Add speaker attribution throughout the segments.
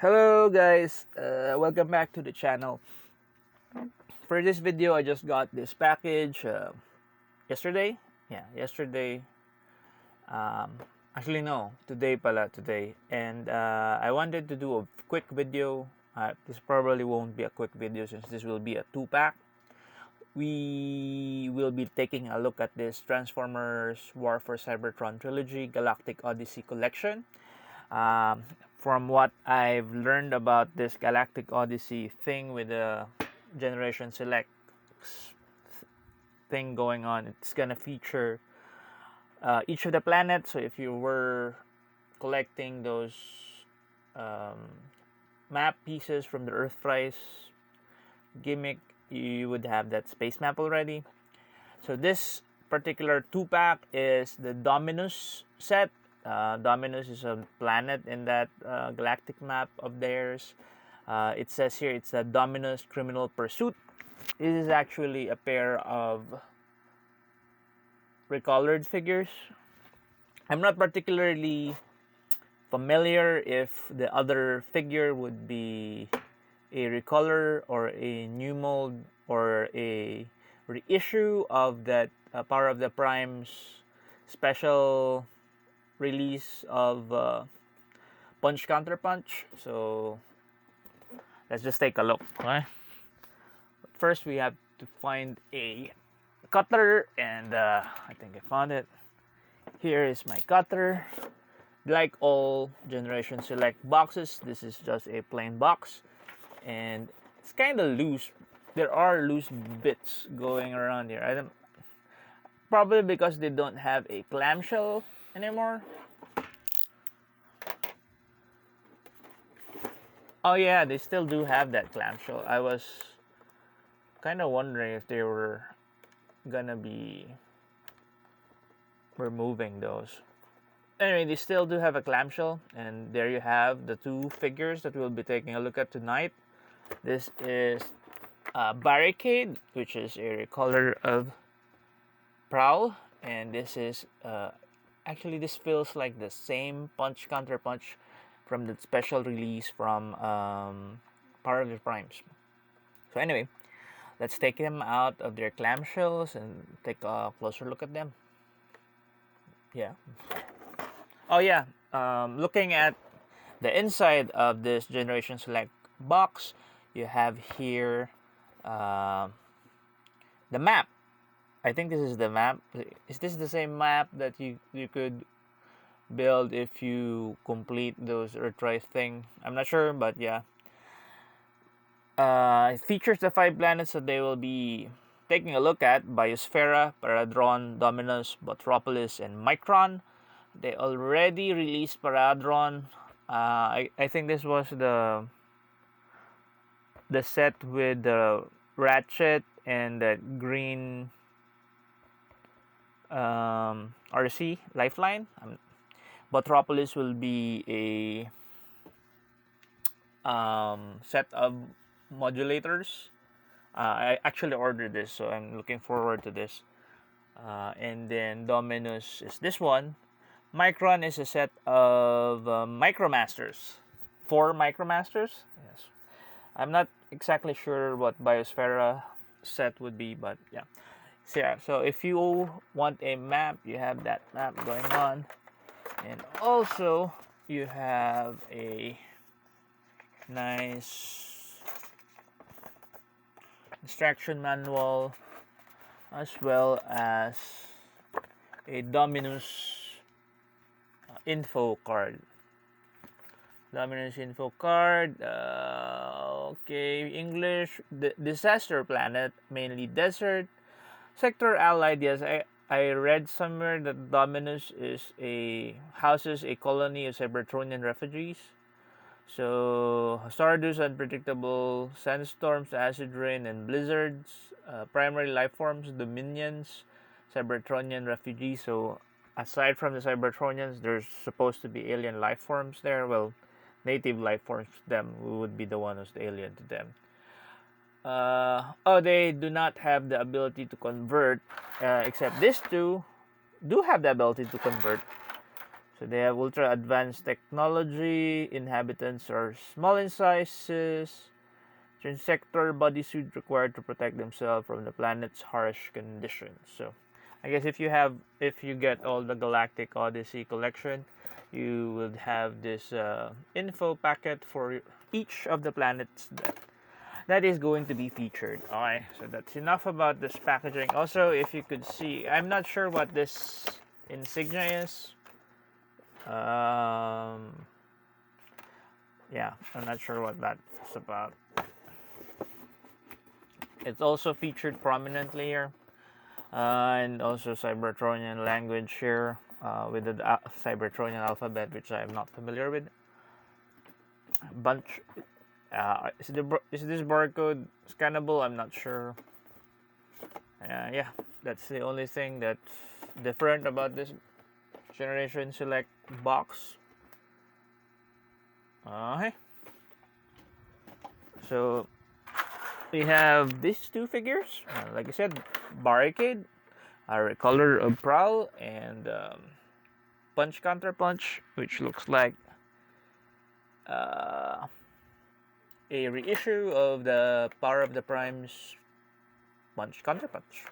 Speaker 1: Hello guys, welcome back to the channel. For this video, I just got this package yesterday. Yeah, yesterday. Actually no, today. And I wanted to do a quick video. This probably won't be a quick video since this will be a 2-pack. We will be taking a look at this Transformers War for Cybertron Trilogy Galactic Odyssey Collection. From what I've learned about this Galactic Odyssey thing with the Generation Select thing going on, it's gonna feature each of the planets. So if you were collecting those map pieces from the Earthrise gimmick, you would have that space map already. So this particular 2-pack is the Dominus set. Dominus is a planet in that galactic map of theirs. It says here it's the Dominus Criminal Pursuit. This is actually a pair of recolored figures. I'm not particularly familiar if the other figure would be a recolor or a new mold or a reissue of that Power of the Prime's special release of Punch CounterPunch. So let's just take a look. Okay? But first, we have to find a cutter, and I think I found it. Here is my cutter. Like all Generation Select boxes, this is just a plain box, and it's kind of loose. There are loose bits going around here. I don't, probably because they don't have a clamshell anymore. Oh yeah, they still do have that clamshell. I was kind of wondering if they were gonna be removing those. Anyway, they still do have a clamshell, and there you have the two figures that we'll be taking a look at tonight. This is Barricade, which is a recolor of Prowl, and this is actually this feels like the same Punch CounterPunch from the special release from Power of the Primes. So anyway, let's take them out of their clamshells and take a closer look at them. Yeah. Oh yeah, looking at the inside of this Generation Select box, you have here the map. I think this is the map. Is this the same map that you could build if you complete those Earthrise thing? I'm not sure, but yeah. It features the 5 planets that they will be taking a look at: Biosphera, Paradron, Dominus, Botropolis, and Micron. They already released Paradron. I think this was the set with the Ratchet and that green RC Lifeline. Botropolis will be a set of modulators. I actually ordered this, so I'm looking forward to this. And then Dominus is this one. Micron is a set of Micromasters. 4 Micromasters. Yes. I'm not exactly sure what Biosphera set would be, but yeah. So yeah, so if you want a map, you have that map going on. And also, you have a nice instruction manual, as well as a Dominus info card. Dominus info card. Okay, English. Disaster planet, mainly desert. Sector allied. Yes, I read somewhere that Dominus houses a colony of Cybertronian refugees. So Stardust, unpredictable sandstorms, acid rain, and blizzards. Primary life forms, Dominions, Cybertronian refugees. So aside from the Cybertronians, there's supposed to be alien life forms there. Well, native life forms to them would be the one who's the alien to them. They do not have the ability to convert, except these two do have the ability to convert. So they have ultra advanced technology. Inhabitants are small in sizes. Transector bodysuit required to protect themselves from the planet's harsh conditions. So, I guess if you get all the Galactic Odyssey Collection, you would have this info packet for each of the planets that is going to be featured. Alright, so that's enough about this packaging. Also, if you could see, I'm not sure what this insignia is. Yeah, I'm not sure what that's about. It's also featured prominently here, and also Cybertronian language here with the Cybertronian alphabet, which I'm not familiar with. Bunch. Is this barcode scannable? I'm not sure. Yeah, that's the only thing that's different about this Generation Select box. Okay. So we have these two figures. Like I said, Barricade, a color of Prowl, and Punch CounterPunch, which looks like a reissue of the Power of the Prime's Punch CounterPunch.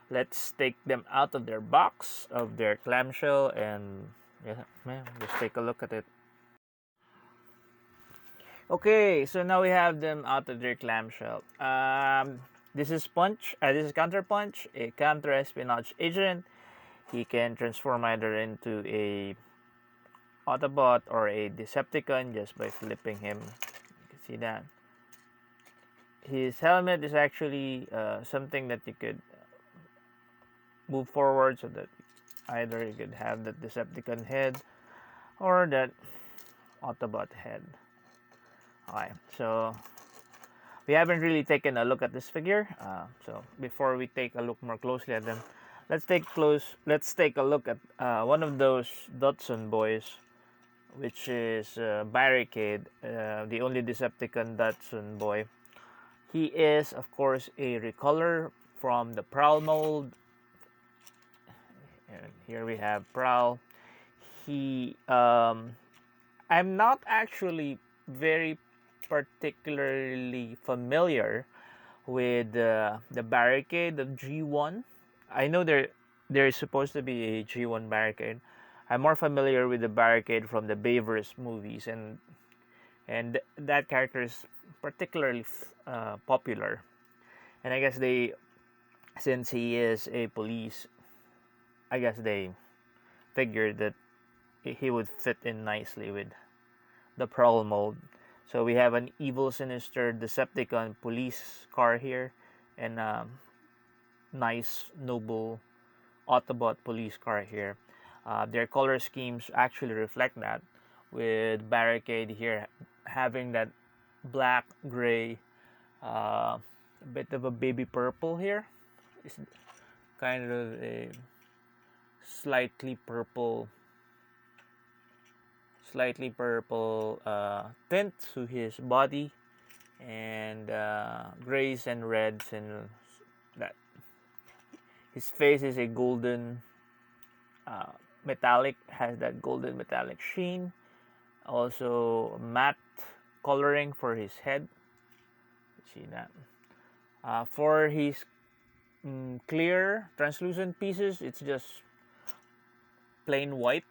Speaker 1: Let's take them out of their box, of their clamshell, and just take a look at it. Okay, so now we have them out of their clamshell. This is Punch. This is CounterPunch, a counter-espionage agent. He can transform either into a Autobot or a Decepticon just by flipping him. You can see that. His helmet is actually something that you could move forward, so that either you could have that Decepticon head or that Autobot head. Alright, so we haven't really taken a look at this figure. So before we take a look more closely at them, let's take a look at one of those Dotson boys, which is Barricade, the only Decepticon Dotson boy. He is, of course, a recolor from the Prowl mold. And here we have Prowl. I'm not actually very particularly familiar with the Barricade of G1. I know there is supposed to be a G1 Barricade. I'm more familiar with the Barricade from the Bayverse movies, and that character is particularly popular. And I guess since he is a police, I guess they figured that he would fit in nicely with the Prowl mold. So we have an evil, sinister Decepticon police car here, and nice, noble Autobot police car here. Their color schemes actually reflect that, with Barricade here having that black, gray, a bit of a baby purple here. It's kind of a slightly purple tint to his body, and grays and reds, and that his face is a golden metallic, has that golden metallic sheen. Also matte coloring for his head. See that. For his clear translucent pieces, it's just plain white.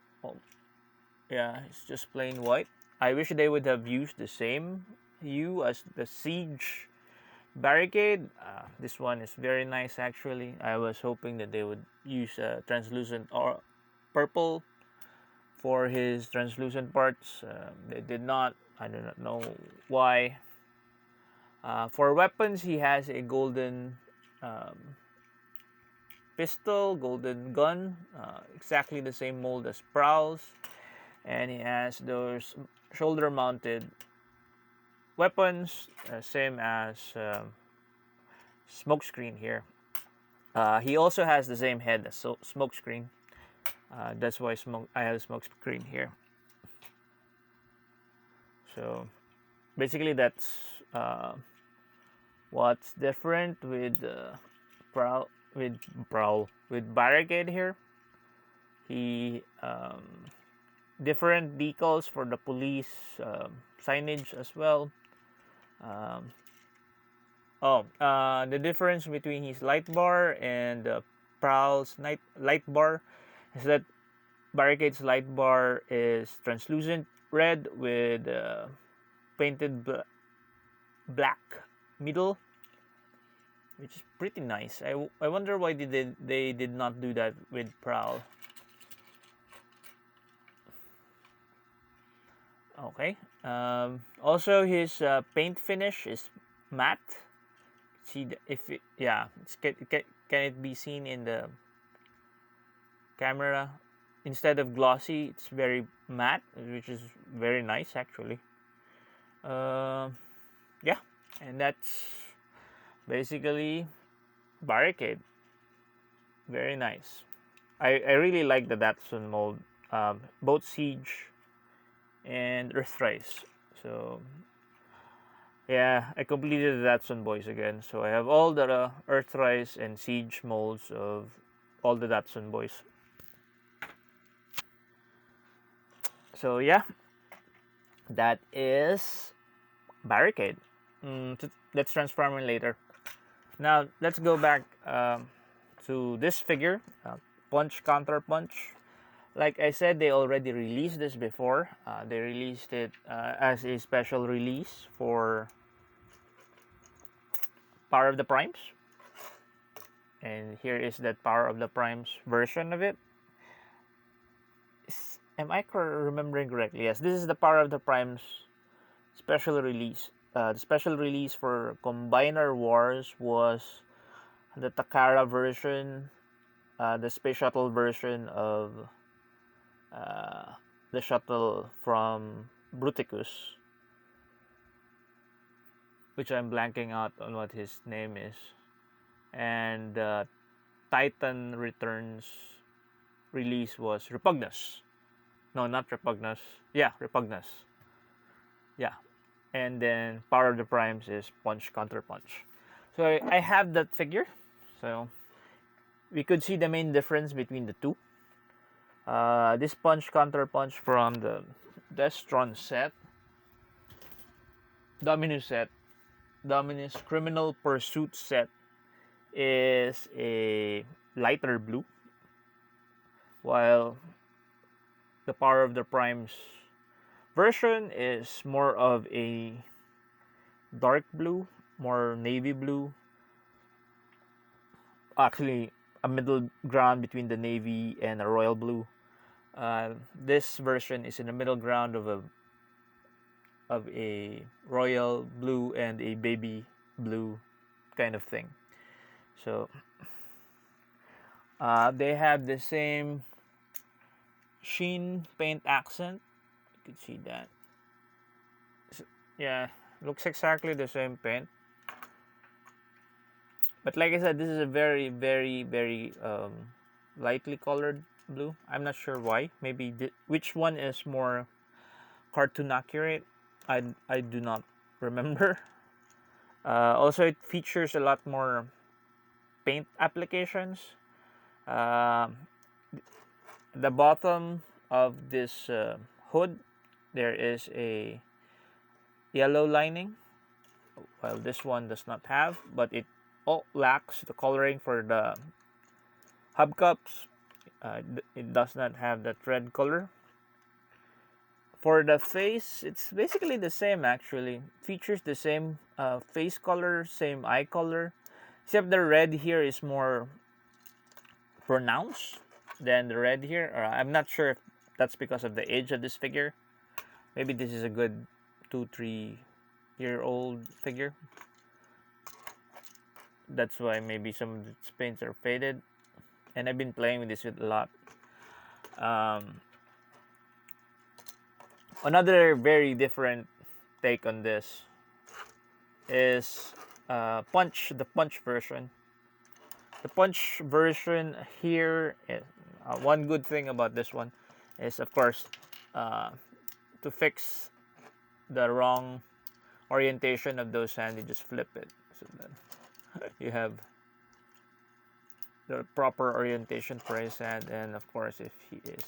Speaker 1: Yeah, it's just plain white. I wish they would have used the same hue as the Siege Barricade. This one is very nice, actually. I was hoping that they would use translucent or purple for his translucent parts. They did not. I do not know why. For weapons, he has a golden pistol, golden gun, exactly the same mold as Prowl's. And he has those shoulder-mounted weapons, same as Smokescreen here. He also has the same head as Smokescreen. That's why I have Smokescreen here. So basically, that's what's different with with Barricade here. He different decals for the police signage as well. The difference between his light bar and Prowl's light bar is that Barricade's light bar is translucent red with painted black middle, which is pretty nice. I wonder why they did not do that with Prowl. Okay. Also, his paint finish is matte. See if it, yeah, can it be seen in the camera? Instead of glossy, it's very matte, which is very nice actually. Yeah, and that's basically Barricade. Very nice. I really like the Datsun mold, both Siege and Earthrise. So yeah, I completed the Datsun boys again. So I have all the Earthrise and Siege molds of all the Datsun boys. So yeah, that is Barricade. Let's transform it later. Now let's go back to this figure, Punch CounterPunch. Like I said, they already released this before. They released it as a special release for Power of the Primes. And here is that Power of the Primes version of it. Am I remembering correctly? Yes, this is the Power of the Primes special release. The special release for Combiner Wars was the Takara version, the Space Shuttle version of the shuttle from Bruticus, which I'm blanking out on what his name is, and Titan Returns release was Repugnus. No, not Repugnus. Yeah, Repugnus. Yeah, and then Power of the Primes is Punch CounterPunch. So I have that figure. So we could see the main difference between the two. This Punch CounterPunch from the Destron set, Dominus Criminal Pursuit set, is a lighter blue, while the Power of the Primes version is more of a dark blue, more navy blue. Actually, a middle ground between the navy and a royal blue. This version is in the middle ground of a royal blue and a baby blue kind of thing. So they have the same sheen paint accent. You can see that. So, yeah, looks exactly the same paint. But like I said, this is a very, very, very lightly colored blue. I'm not sure why. Maybe which one is more cartoon accurate. I do not remember. Also, it features a lot more paint applications. The bottom of this hood, there is a yellow lining, while this one does not have, but it lacks the coloring for the hubcaps. It does not have that red color. For the face, it's basically the same actually. Features the same face color, same eye color, except the red here is more pronounced than the red here. Or I'm not sure if that's because of the age of this figure. Maybe this is a good 2-3 year old figure. That's why maybe some of its paints are faded. And I've been playing with this a lot. Another very different take on this is the Punch version. The Punch version here, one good thing about this one is, of course, to fix the wrong orientation of those hands, you just flip it. So then you have the proper orientation for his hand, and of course, if he is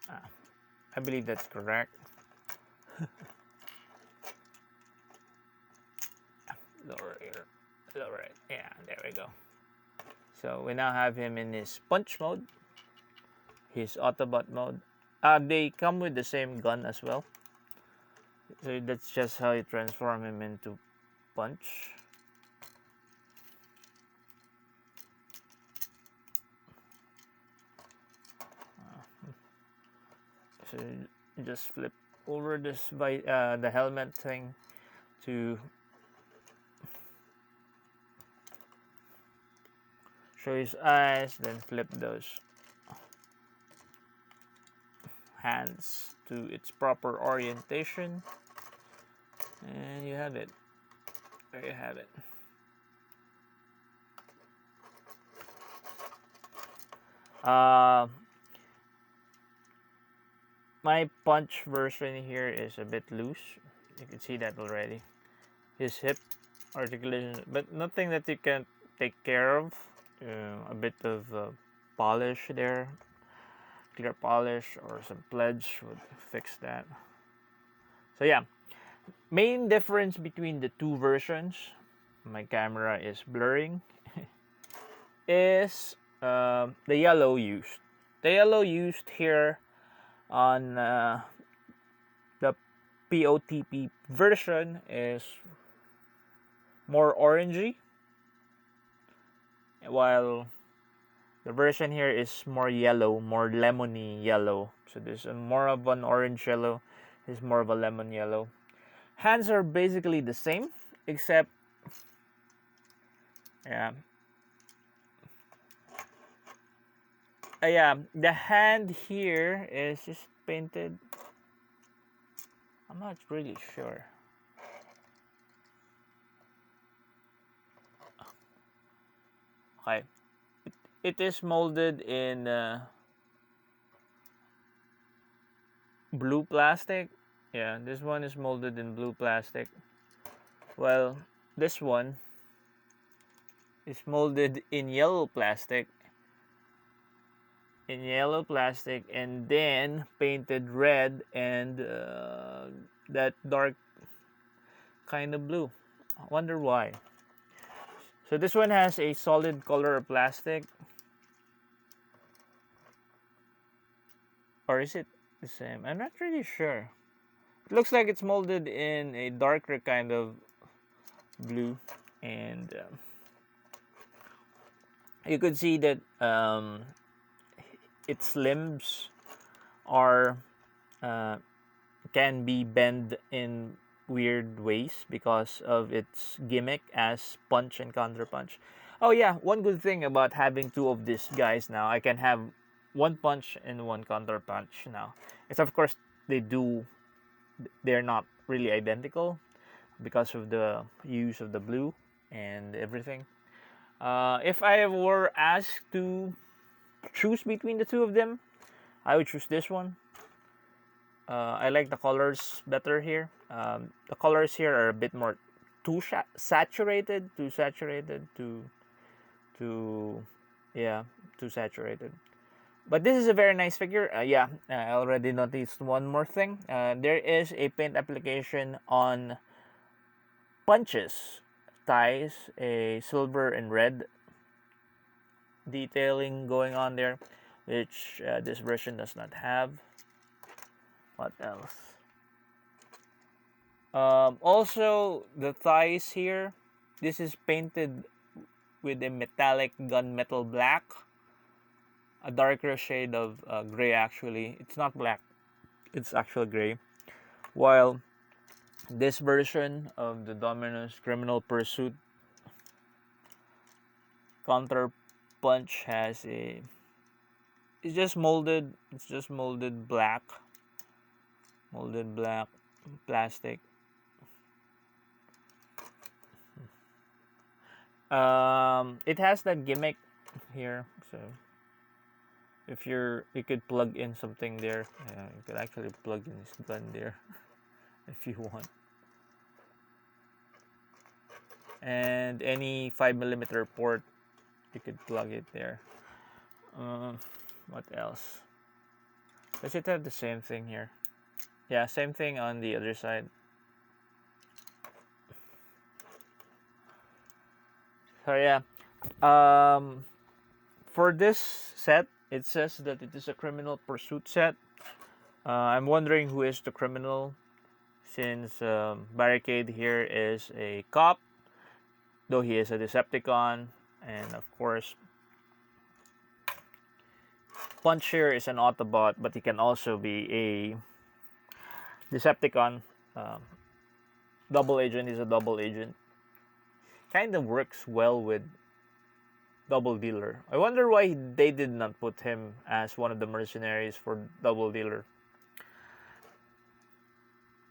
Speaker 1: I believe that's correct. Lower here, lower it. Yeah, there we go. So we now have him in his punch mode, his Autobot mode. They come with the same gun as well. So that's just how you transform him into punch. So you just flip over this by the helmet thing to show his eyes, then flip those hands to its proper orientation, and you have it. There you have it. My punch version here is a bit loose. You can see that already. His hip articulation, but nothing that you can take care of. A bit of polish there, clear polish or some pledge would fix that. So yeah, main difference between the two versions, my camera is blurring, is the yellow used. The yellow used here on the POTP version is more orangey, while the version here is more yellow, more lemony yellow. So this is more of an orange yellow, this is more of a lemon yellow. Hands are basically the same, except yeah, the hand here is just painted. I'm not really sure. Okay, it is molded in blue plastic. Yeah, this one is molded in blue plastic. Well, this one is molded in yellow plastic. And then painted red and that dark kind of blue. I wonder why. So this one has a solid color plastic. Or is it the same? I'm not really sure. It looks like it's molded in a darker kind of blue, and you could see that its limbs are can be bent in weird ways because of its gimmick as punch and counterpunch. Oh yeah, one good thing about having two of these guys now, I can have one punch and one counterpunch now. It's of course they're not really identical because of the use of the blue and everything. If I were asked to choose between the two of them, I would choose this one. I like the colors better here. The colors here are a bit more too saturated, too saturated. But this is a very nice figure. I already noticed one more thing. There is a paint application on punches, thighs, a silver and red detailing going on there, which this version does not have. What else? Also, the thighs here, this is painted with a metallic gunmetal black, a darker shade of gray. Actually, it's not black, it's actual gray. While this version of the Dominus Criminal Pursuit CounterPunch has it's just molded black plastic. It has that gimmick here, so if you could plug in something there. You could actually plug in this gun there if you want, and any 5mm port you could plug it there. What else? Does it have the same thing here? Yeah, same thing on the other side. So yeah, for this set, it says that it is a criminal pursuit set. I'm wondering who is the criminal, since Barricade here is a cop, though he is a Decepticon, and of course, Punch here is an Autobot, but he can also be a Decepticon. Um, double agent is a double agent. Kind of works well with Double Dealer. I wonder why they did not put him as one of the mercenaries for Double Dealer.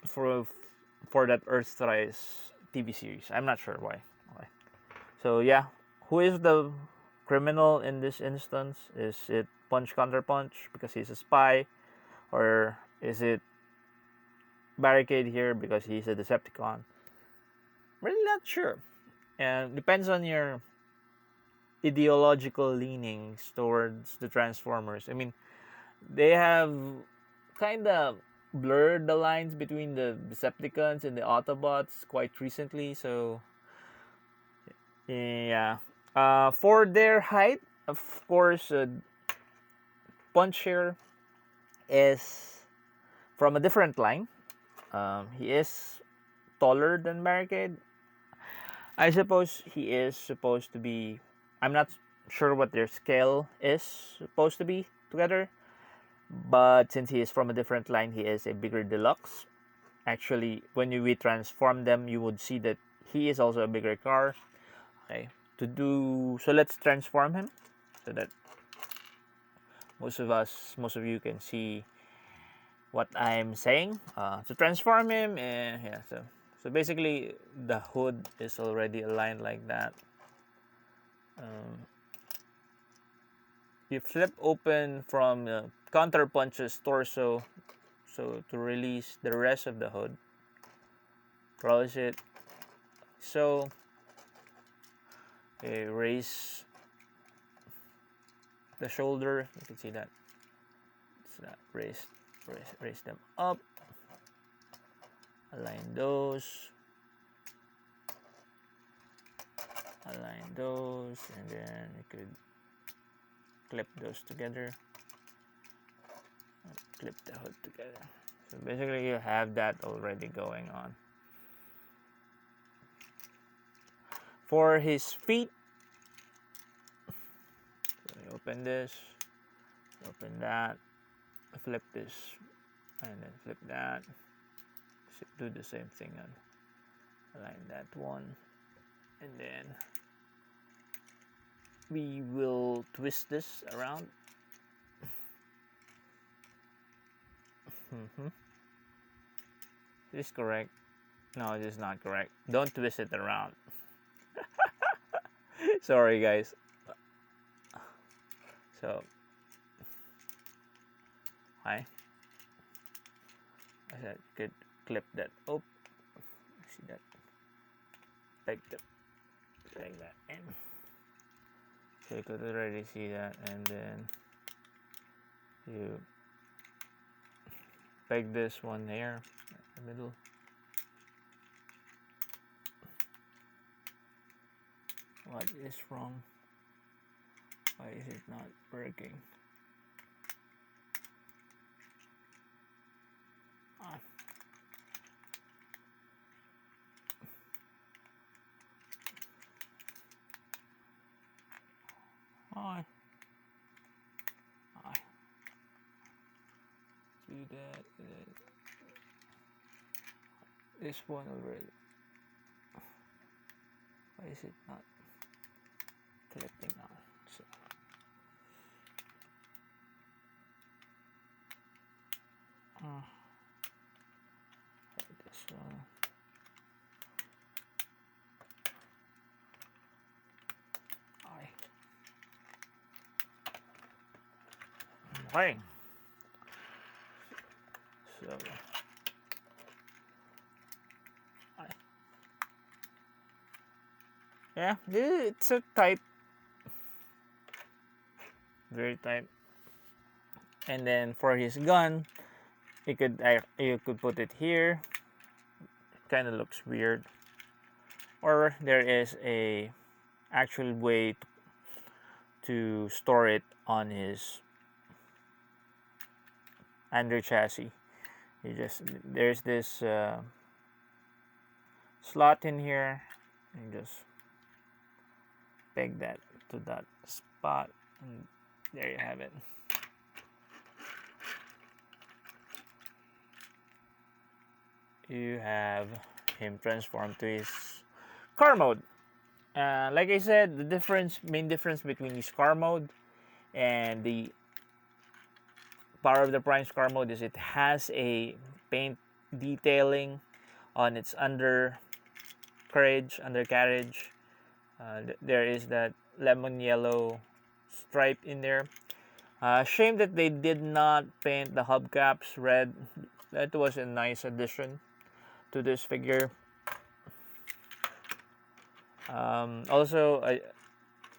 Speaker 1: For that Earthrise TV series. I'm not sure why. So yeah, who is the criminal in this instance? Is it Punch CounterPunch because he's a spy, or is it Barricade here because he's a Decepticon? Really not sure, and depends on your ideological leanings towards the Transformers. I mean, they have kind of blurred the lines between the Decepticons and the Autobots quite recently, so yeah. For their height, of course, Punch here is from a different line. He is taller than Barricade. I suppose he is supposed to be. I'm not sure what their scale is supposed to be together, but since he is from a different line, he is a bigger deluxe. Actually, when we transform them, you would see that he is also a bigger car. Okay, so let's transform him so that most of you can see what I'm saying. To transform him, yeah. So basically, the hood is already aligned like that. You flip open from CounterPunch's torso, so to release the rest of the hood. Close it. So raise the shoulder. You can see that. It's that raise them up. Align those, and then you could clip those together, clip the hood together. So basically, you have that already going on. For his feet, so you open this, open that, flip this, and then flip that. Do the same thing and align that one, and then we will twist this around. Is this correct? No, it is not correct. Don't twist it around. Sorry guys. So I said good. Clip that up. See that? Like that in. So you could already see that, and then you peg this one there in the middle. What is wrong? Why is it not working? Do that. This one already. Why is it not clipping on? So, this one. Okay. So yeah, it's a tight, very tight. And then for his gun, you could put it here. Kind of looks weird. Or there is a actual way to store it on his under chassis. There's this slot in here. You just peg that to that spot, and there you have it. You have him transformed to his car mode. Like I said, the main difference between his car mode and the Power of the Prime's car mode is it has a paint detailing on its undercarriage. There is that lemon yellow stripe in there. Shame that they did not paint the hubcaps red. That was a nice addition to this figure. Also,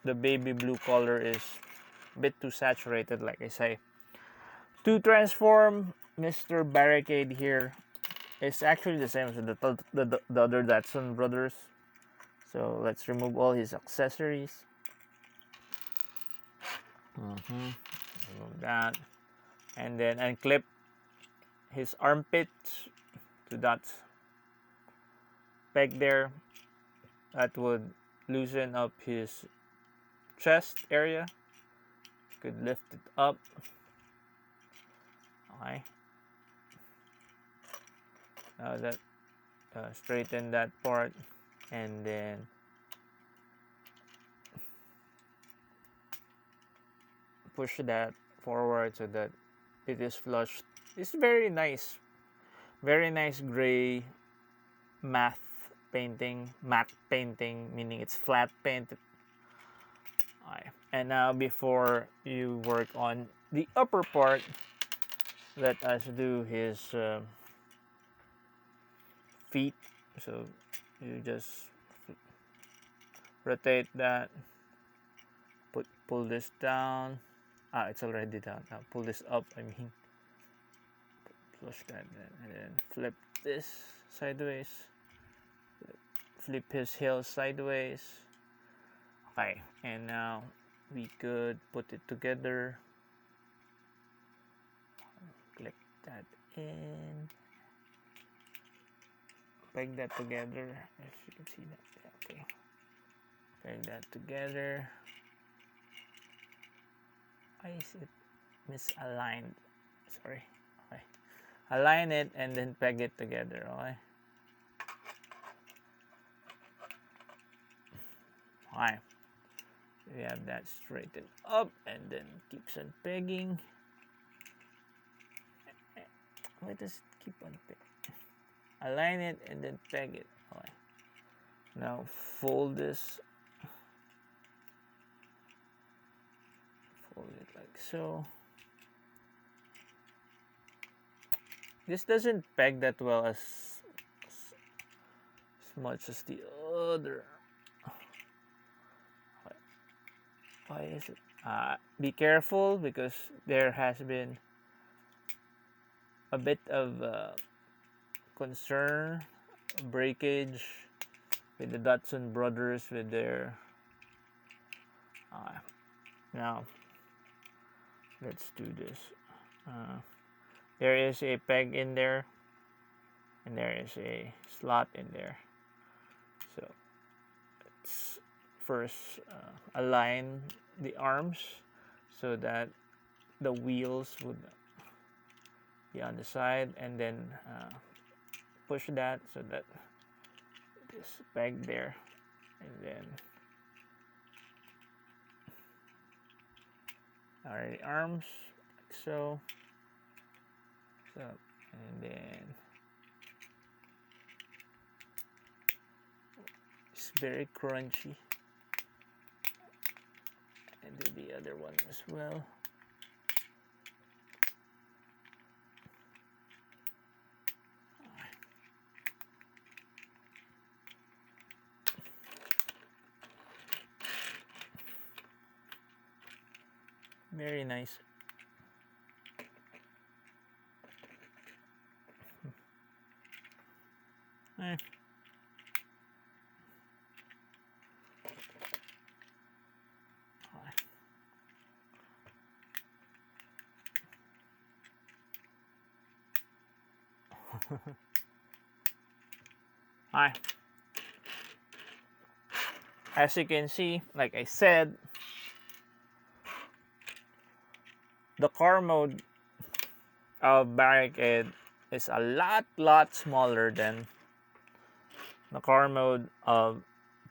Speaker 1: the baby blue color is a bit too saturated, like I say. To transform Mr. Barricade here is actually the same as the other Datsun brothers. So let's remove all his accessories. Remove that. And then unclip his armpits to that peg there. That would loosen up his chest area. You could lift it up. Okay. Now that straighten that part, and then push that forward so that it is flush. It's very nice gray matte painting, meaning it's flat painted. Okay. And now before you work on the upper part, let us do his feet. So you just rotate that, pull this down. It's already down. Now pull this up, flush that, and then flip this sideways, flip his heel sideways. Okay, and now we could put it together. Click that in, peg that together, if you can see that. Okay, peg that together. Why is it misaligned? Sorry. Okay, align it and then peg it together. Okay. Alright, we have that straightened up, and then keeps on pegging. Why does it keep on pegging? Align it and then peg it. Okay. Now fold this. Fold it like so. This doesn't peg that well as much as the other. Why is it? Be careful, because there has been a bit of concern, breakage with the Datsun brothers with their. Now, let's do this. There is a peg in there, and there is a slot in there. So let's first align the arms so that the wheels would be on the side, and then push that so that it is pegged there, and then the arms like so, and then it's very crunchy, and do the other one as well. Very nice. Eh. Hi. As you can see, like I said, the car mode of Barricade is a lot smaller than the car mode of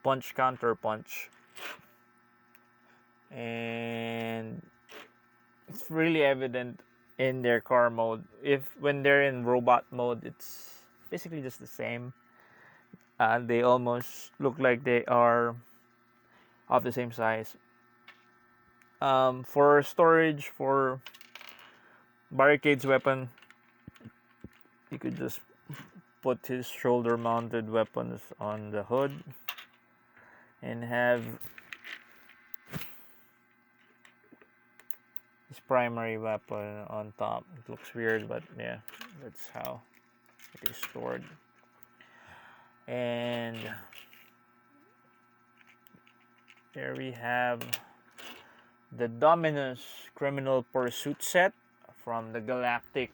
Speaker 1: Punch CounterPunch, and it's really evident in their car mode. If when they're in robot mode, it's basically just the same. They almost look like they are of the same size. For storage for Barricade's weapon, you could just put his shoulder-mounted weapons on the hood and have his primary weapon on top. It looks weird, but yeah, that's how it is stored. And here we have the Dominus Criminal Pursuit set from the Galactic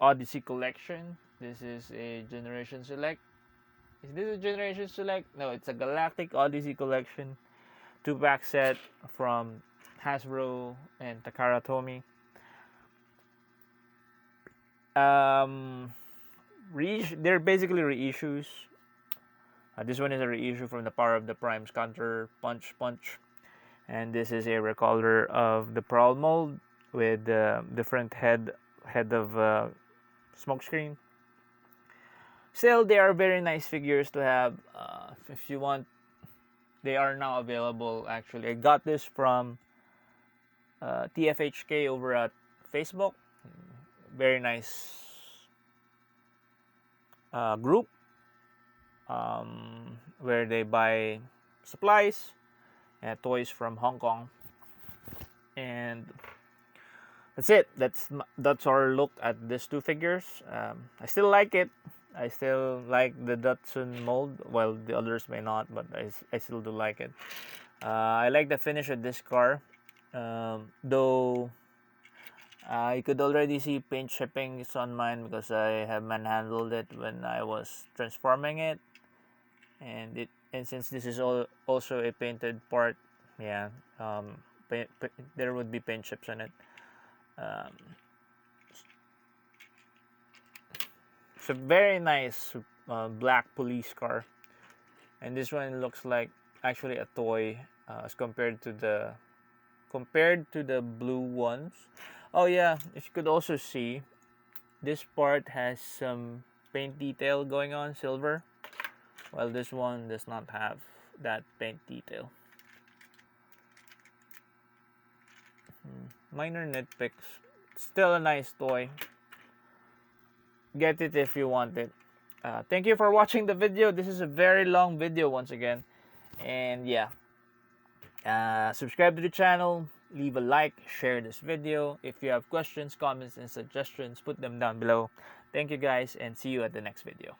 Speaker 1: Odyssey Collection. This is a Generation Select. Is this a Generation Select? No, it's a Galactic Odyssey Collection 2-pack set from Hasbro and Takara Tomy. They're basically reissues. This one is a reissue from the Power of the Prime's CounterPunch Punch, and this is a recolor of the Prowl mold with different head of smokescreen. Still, they are very nice figures to have. If you want, they are now available. Actually, I got this from TFHK over at Facebook. Very nice group where they buy supplies and toys from Hong Kong. And that's it. That's our look at these two figures. I still like it. I still like the Datsun mold. Well, the others may not, but I still do like it. I like the finish of this car. Though you could already see paint chippings on mine because I have manhandled it when I was transforming it. And since this is also a painted part, yeah, there would be paint chips on it. It's a very nice black police car, and this one looks like actually a toy as compared to the blue ones. Oh yeah, if you could also see, this part has some paint detail going on, silver, while this one does not have that paint detail. Minor nitpicks. Still a nice toy. Get it if you want it. Thank you for watching the video. This is a very long video once again. And yeah, subscribe to the channel, leave a like, share this video. If you have questions, comments, and suggestions, put them down below. Thank you guys, and see you at the next video.